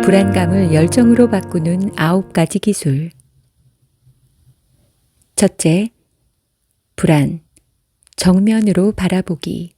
불안감을 열정으로 바꾸는 9가지 기술. 첫째, 불안, 정면으로 바라보기.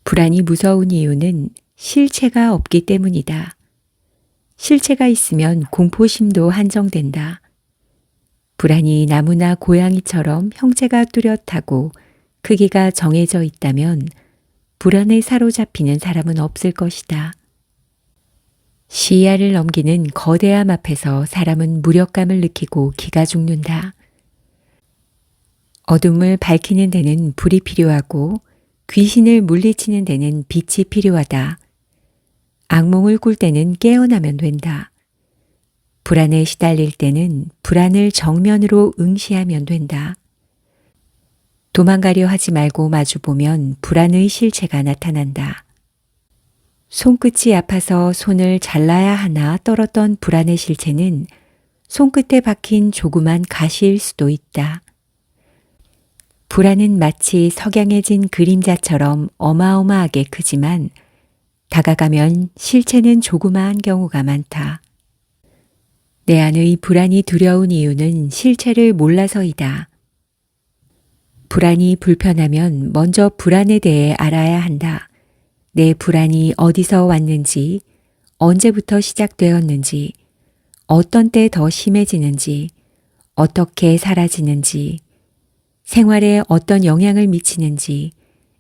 불안이 무서운 이유는 실체가 없기 때문이다. 실체가 있으면 공포심도 한정된다. 불안이 나무나 고양이처럼 형체가 뚜렷하고 크기가 정해져 있다면 불안에 사로잡히는 사람은 없을 것이다. 시야를 넘기는 거대함 앞에서 사람은 무력감을 느끼고 기가 죽는다. 어둠을 밝히는 데는 불이 필요하고 귀신을 물리치는 데는 빛이 필요하다. 악몽을 꿀 때는 깨어나면 된다. 불안에 시달릴 때는 불안을 정면으로 응시하면 된다. 도망가려 하지 말고 마주보면 불안의 실체가 나타난다. 손끝이 아파서 손을 잘라야 하나 떨었던 불안의 실체는 손끝에 박힌 조그만 가시일 수도 있다. 불안은 마치 석양해진 그림자처럼 어마어마하게 크지만 다가가면 실체는 조그마한 경우가 많다. 내 안의 불안이 두려운 이유는 실체를 몰라서이다. 불안이 불편하면 먼저 불안에 대해 알아야 한다. 내 불안이 어디서 왔는지, 언제부터 시작되었는지, 어떤 때 더 심해지는지, 어떻게 사라지는지, 생활에 어떤 영향을 미치는지,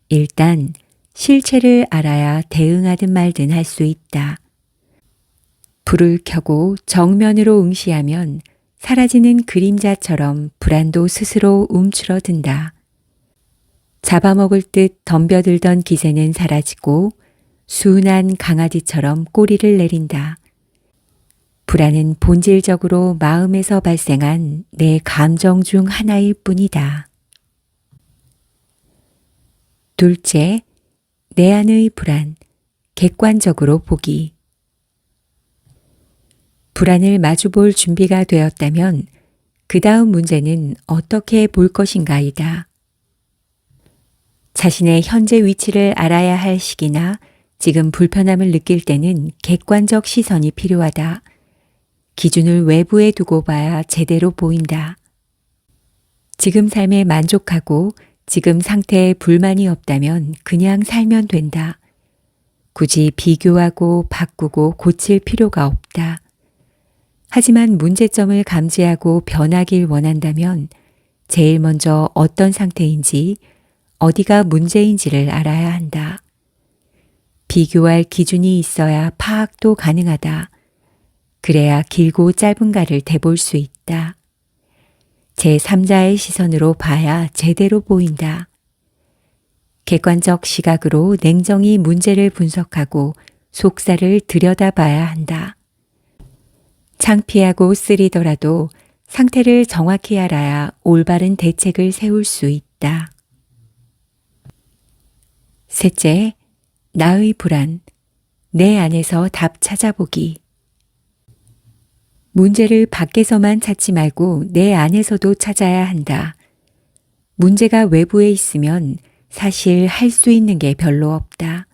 일단 실체를 알아야 대응하든 말든 할 수 있다. 불을 켜고 정면으로 응시하면 사라지는 그림자처럼 불안도 스스로 움츠러든다. 잡아먹을 듯 덤벼들던 기세는 사라지고 순한 강아지처럼 꼬리를 내린다. 불안은 본질적으로 마음에서 발생한 내 감정 중 하나일 뿐이다. 둘째, 내 안의 불안, 객관적으로 보기. 불안을 마주볼 준비가 되었다면 그 다음 문제는 어떻게 볼 것인가이다. 자신의 현재 위치를 알아야 할 시기나 지금 불편함을 느낄 때는 객관적 시선이 필요하다. 기준을 외부에 두고 봐야 제대로 보인다. 지금 삶에 만족하고 지금 상태에 불만이 없다면 그냥 살면 된다. 굳이 비교하고 바꾸고 고칠 필요가 없다. 하지만 문제점을 감지하고 변하길 원한다면 제일 먼저 어떤 상태인지 어디가 문제인지를 알아야 한다. 비교할 기준이 있어야 파악도 가능하다. 그래야 길고 짧은가를 대볼 수 있다. 제3자의 시선으로 봐야 제대로 보인다. 객관적 시각으로 냉정히 문제를 분석하고 속살을 들여다봐야 한다. 창피하고 쓰리더라도 상태를 정확히 알아야 올바른 대책을 세울 수 있다. 셋째, 나의 불안, 내 안에서 답 찾아보기. 문제를 밖에서만 찾지 말고 내 안에서도 찾아야 한다. 문제가 외부에 있으면 사실 할 수 있는 게 별로 없다.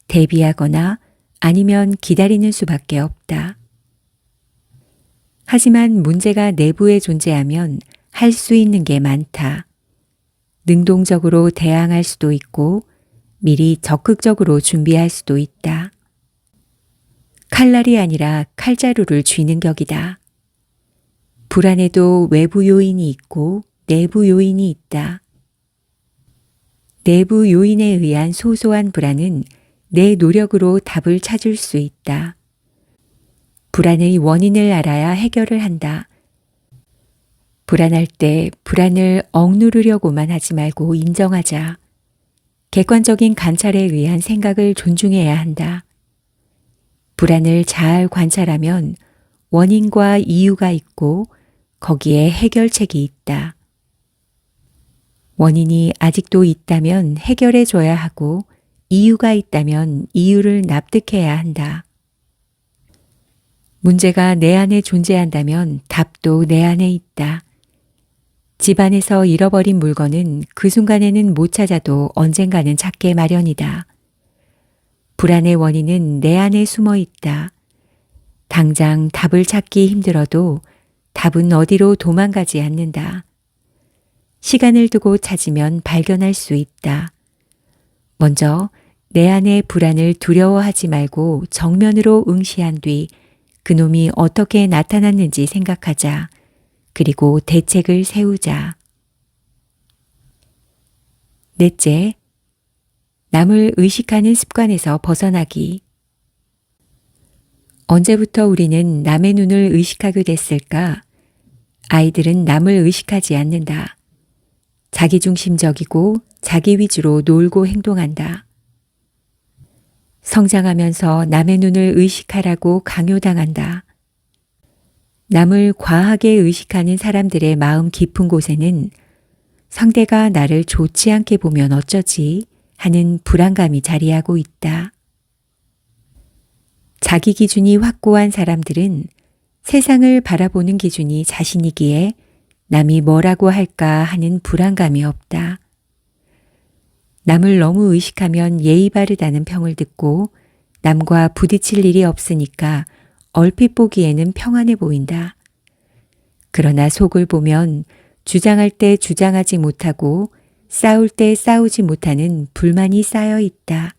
대비하거나 아니면 기다리는 수밖에 없다. 하지만 문제가 내부에 존재하면 할 수 있는 게 많다. 능동적으로 대항할 수도 있고 미리 적극적으로 준비할 수도 있다. 칼날이 아니라 칼자루를 쥐는 격이다. 불안에도 외부 요인이 있고 내부 요인이 있다. 내부 요인에 의한 소소한 불안은 내 노력으로 답을 찾을 수 있다. 불안의 원인을 알아야 해결을 한다. 불안할 때 불안을 억누르려고만 하지 말고 인정하자. 객관적인 관찰에 의한 생각을 존중해야 한다. 불안을 잘 관찰하면 원인과 이유가 있고 거기에 해결책이 있다. 원인이 아직도 있다면 해결해 줘야 하고 이유가 있다면 이유를 납득해야 한다. 문제가 내 안에 존재한다면 답도 내 안에 있다. 집안에서 잃어버린 물건은 그 순간에는 못 찾아도 언젠가는 찾게 마련이다. 불안의 원인은 내 안에 숨어 있다. 당장 답을 찾기 힘들어도 답은 어디로 도망가지 않는다. 시간을 두고 찾으면 발견할 수 있다. 먼저 내 안의 불안을 두려워하지 말고 정면으로 응시한 뒤 그놈이 어떻게 나타났는지 생각하자. 그리고 대책을 세우자. 넷째, 남을 의식하는 습관에서 벗어나기. 언제부터 우리는 남의 눈을 의식하게 됐을까? 아이들은 남을 의식하지 않는다. 자기중심적이고 자기 위주로 놀고 행동한다. 성장하면서 남의 눈을 의식하라고 강요당한다. 남을 과하게 의식하는 사람들의 마음 깊은 곳에는 상대가 나를 좋지 않게 보면 어쩌지 하는 불안감이 자리하고 있다. 자기 기준이 확고한 사람들은 세상을 바라보는 기준이 자신이기에 남이 뭐라고 할까 하는 불안감이 없다. 남을 너무 의식하면 예의 바르다는 평을 듣고 남과 부딪힐 일이 없으니까 얼핏 보기에는 평안해 보인다. 그러나 속을 보면 주장할 때 주장하지 못하고 싸울 때 싸우지 못하는 불만이 쌓여 있다.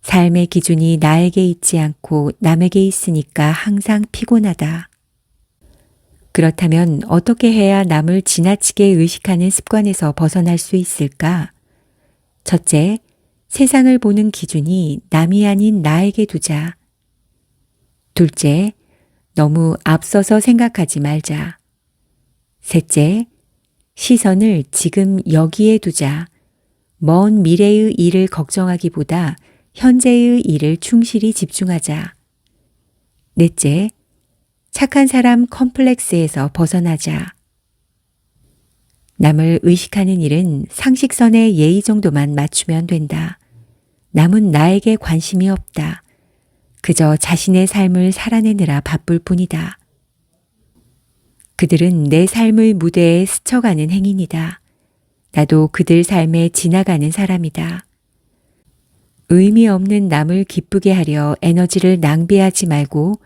삶의 기준이 나에게 있지 않고 남에게 있으니까 항상 피곤하다. 그렇다면 어떻게 해야 남을 지나치게 의식하는 습관에서 벗어날 수 있을까? 첫째, 세상을 보는 기준이 남이 아닌 나에게 두자. 둘째, 너무 앞서서 생각하지 말자. 셋째, 시선을 지금 여기에 두자. 먼 미래의 일을 걱정하기보다 현재의 일을 충실히 집중하자. 넷째, 착한 사람 컴플렉스에서 벗어나자. 남을 의식하는 일은 상식선의 예의 정도만 맞추면 된다. 남은 나에게 관심이 없다. 그저 자신의 삶을 살아내느라 바쁠 뿐이다. 그들은 내 삶의 무대에 스쳐가는 행인이다. 나도 그들 삶에 지나가는 사람이다. 의미 없는 남을 기쁘게 하려 에너지를 낭비하지 말고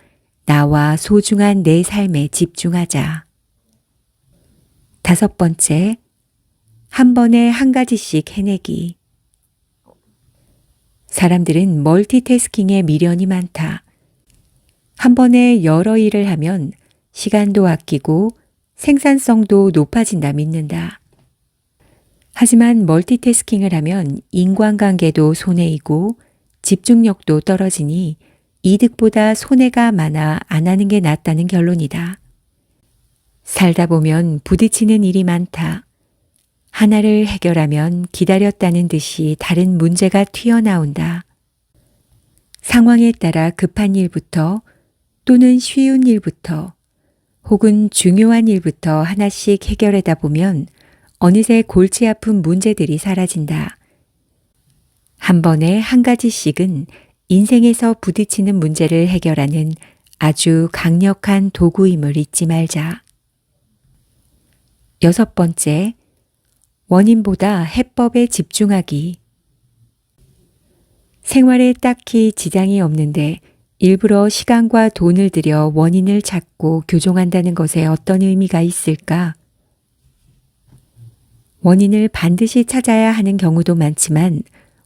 나와 소중한 내 삶에 집중하자. 다섯 번째, 한 번에 한 가지씩 해내기. 사람들은 멀티태스킹에 미련이 많다. 한 번에 여러 일을 하면 시간도 아끼고 생산성도 높아진다 믿는다. 하지만 멀티태스킹을 하면 인간관계도 손해이고 집중력도 떨어지니 이득보다 손해가 많아 안 하는 게 낫다는 결론이다. 살다 보면 부딪히는 일이 많다. 하나를 해결하면 기다렸다는 듯이 다른 문제가 튀어나온다. 상황에 따라 급한 일부터 또는 쉬운 일부터 혹은 중요한 일부터 하나씩 해결하다 보면 어느새 골치 아픈 문제들이 사라진다. 한 번에 한 가지씩은 인생에서 부딪히는 문제를 해결하는 아주 강력한 도구임을 잊지 말자. 여섯 번째, 원인보다 해법에 집중하기. 생활에 딱히 지장이 없는데 일부러 시간과 돈을 들여 원인을 찾고 교종한다는 것에 어떤 의미가 있을까? 원인을 반드시 찾아야 하는 경우도 많지만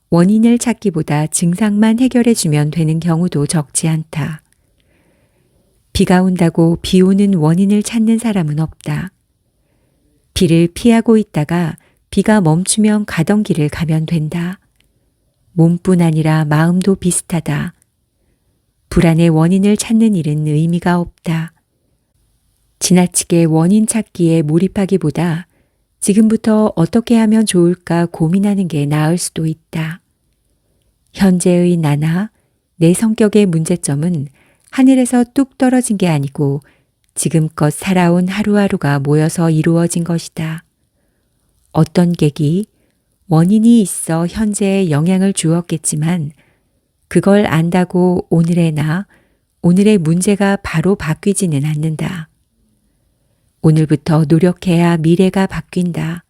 원인을 찾기보다 증상만 해결해 주면 되는 경우도 적지 않다. 비가 온다고 비 오는 원인을 찾는 사람은 없다. 비를 피하고 있다가 비가 멈추면 가던 길을 가면 된다. 몸뿐 아니라 마음도 비슷하다. 불안의 원인을 찾는 일은 의미가 없다. 지나치게 원인 찾기에 몰입하기보다 지금부터 어떻게 하면 좋을까 고민하는 게 나을 수도 있다. 현재의 나나 내 성격의 문제점은 하늘에서 뚝 떨어진 게 아니고 지금껏 살아온 하루하루가 모여서 이루어진 것이다. 어떤 계기, 원인이 있어 현재에 영향을 주었겠지만 그걸 안다고 오늘의 나, 오늘의 문제가 바로 바뀌지는 않는다. 오늘부터 노력해야 미래가 바뀐다.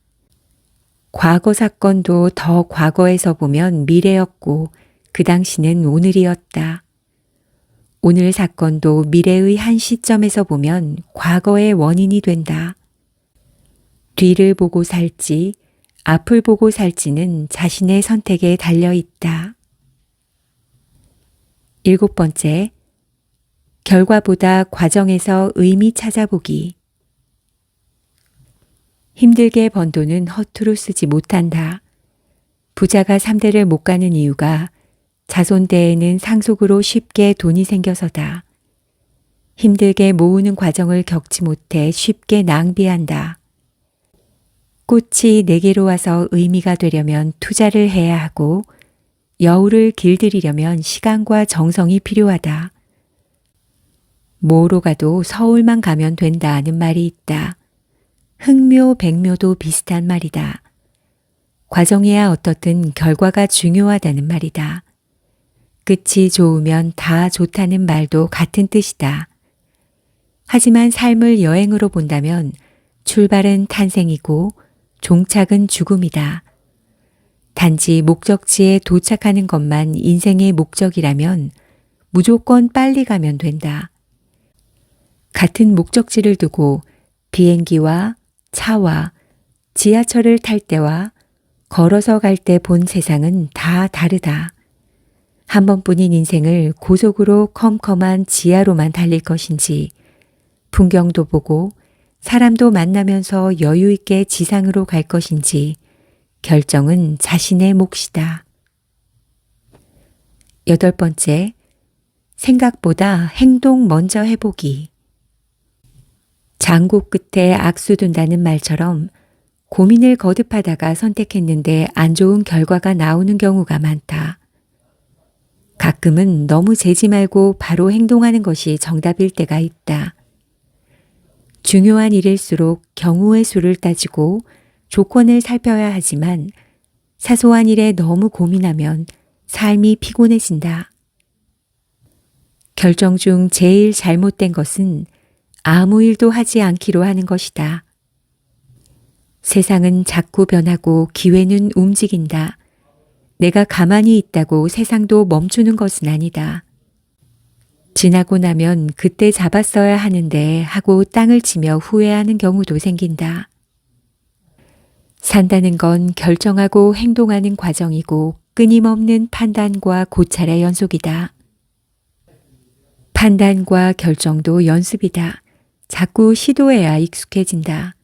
과거 사건도 더 과거에서 보면 미래였고 그 당시는 오늘이었다. 오늘 사건도 미래의 한 시점에서 보면 과거의 원인이 된다. 뒤를 보고 살지, 앞을 보고 살지는 자신의 선택에 달려 있다. 7번째, 결과보다 과정에서 의미 찾아보기. 힘들게 번 돈은 허투루 쓰지 못한다. 부자가 3대를 못 가는 이유가 자손대에는 상속으로 쉽게 돈이 생겨서다. 힘들게 모으는 과정을 겪지 못해 쉽게 낭비한다. 꽃이 내게로 와서 의미가 되려면 투자를 해야 하고 여우를 길들이려면 시간과 정성이 필요하다. 뭐로 가도 서울만 가면 된다는 말이 있다. 흑묘, 백묘도 비슷한 말이다. 과정이야 어떻든 결과가 중요하다는 말이다. 끝이 좋으면 다 좋다는 말도 같은 뜻이다. 하지만 삶을 여행으로 본다면 출발은 탄생이고 종착은 죽음이다. 단지 목적지에 도착하는 것만 인생의 목적이라면 무조건 빨리 가면 된다. 같은 목적지를 두고 비행기와 차와 지하철을 탈 때와 걸어서 갈 때 본 세상은 다 다르다. 한 번뿐인 인생을 고속으로 컴컴한 지하로만 달릴 것인지 풍경도 보고 사람도 만나면서 여유 있게 지상으로 갈 것인지 결정은 자신의 몫이다. 8번째, 생각보다 행동 먼저 해보기. 장고 끝에 악수 둔다는 말처럼 고민을 거듭하다가 선택했는데 안 좋은 결과가 나오는 경우가 많다. 가끔은 너무 재지 말고 바로 행동하는 것이 정답일 때가 있다. 중요한 일일수록 경우의 수를 따지고 조건을 살펴야 하지만 사소한 일에 너무 고민하면 삶이 피곤해진다. 결정 중 제일 잘못된 것은 아무 일도 하지 않기로 하는 것이다. 세상은 자꾸 변하고 기회는 움직인다. 내가 가만히 있다고 세상도 멈추는 것은 아니다. 지나고 나면 그때 잡았어야 하는데 하고 땅을 치며 후회하는 경우도 생긴다. 산다는 건 결정하고 행동하는 과정이고 끊임없는 판단과 고찰의 연속이다. 판단과 결정도 연습이다. 자꾸 시도해야 익숙해진다.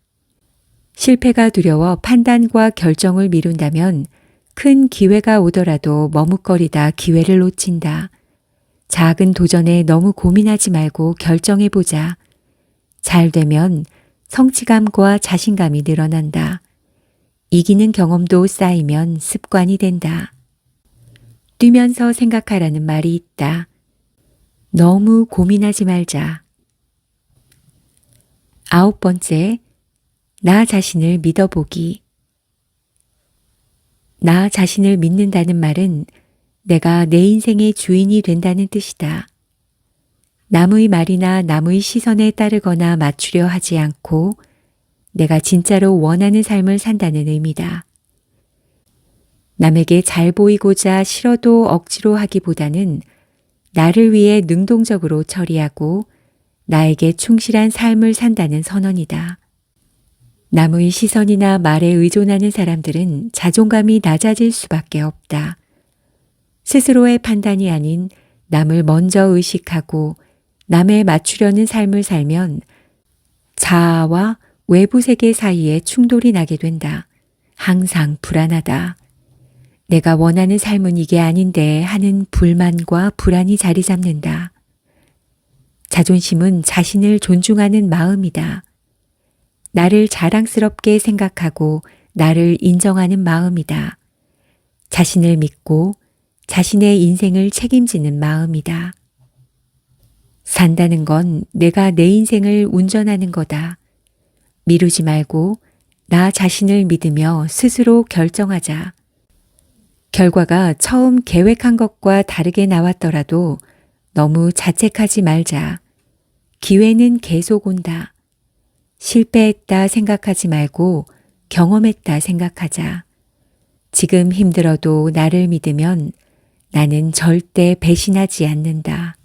실패가 두려워 판단과 결정을 미룬다면 큰 기회가 오더라도 머뭇거리다 기회를 놓친다. 작은 도전에 너무 고민하지 말고 결정해보자. 잘 되면 성취감과 자신감이 늘어난다. 이기는 경험도 쌓이면 습관이 된다. 뛰면서 생각하라는 말이 있다. 너무 고민하지 말자. 9번째, 나 자신을 믿어보기. 나 자신을 믿는다는 말은 내가 내 인생의 주인이 된다는 뜻이다. 남의 말이나 남의 시선에 따르거나 맞추려 하지 않고 내가 진짜로 원하는 삶을 산다는 의미다. 남에게 잘 보이고자 싫어도 억지로 하기보다는 나를 위해 능동적으로 처리하고 나에게 충실한 삶을 산다는 선언이다. 남의 시선이나 말에 의존하는 사람들은 자존감이 낮아질 수밖에 없다. 스스로의 판단이 아닌 남을 먼저 의식하고 남에 맞추려는 삶을 살면 자아와 외부 세계 사이에 충돌이 나게 된다. 항상 불안하다. 내가 원하는 삶은 이게 아닌데 하는 불만과 불안이 자리 잡는다. 자존심은 자신을 존중하는 마음이다. 나를 자랑스럽게 생각하고 나를 인정하는 마음이다. 자신을 믿고 자신의 인생을 책임지는 마음이다. 산다는 건 내가 내 인생을 운전하는 거다. 미루지 말고 나 자신을 믿으며 스스로 결정하자. 결과가 처음 계획한 것과 다르게 나왔더라도 너무 자책하지 말자. 기회는 계속 온다. 실패했다 생각하지 말고 경험했다 생각하자. 지금 힘들어도 나를 믿으면 나는 절대 배신하지 않는다.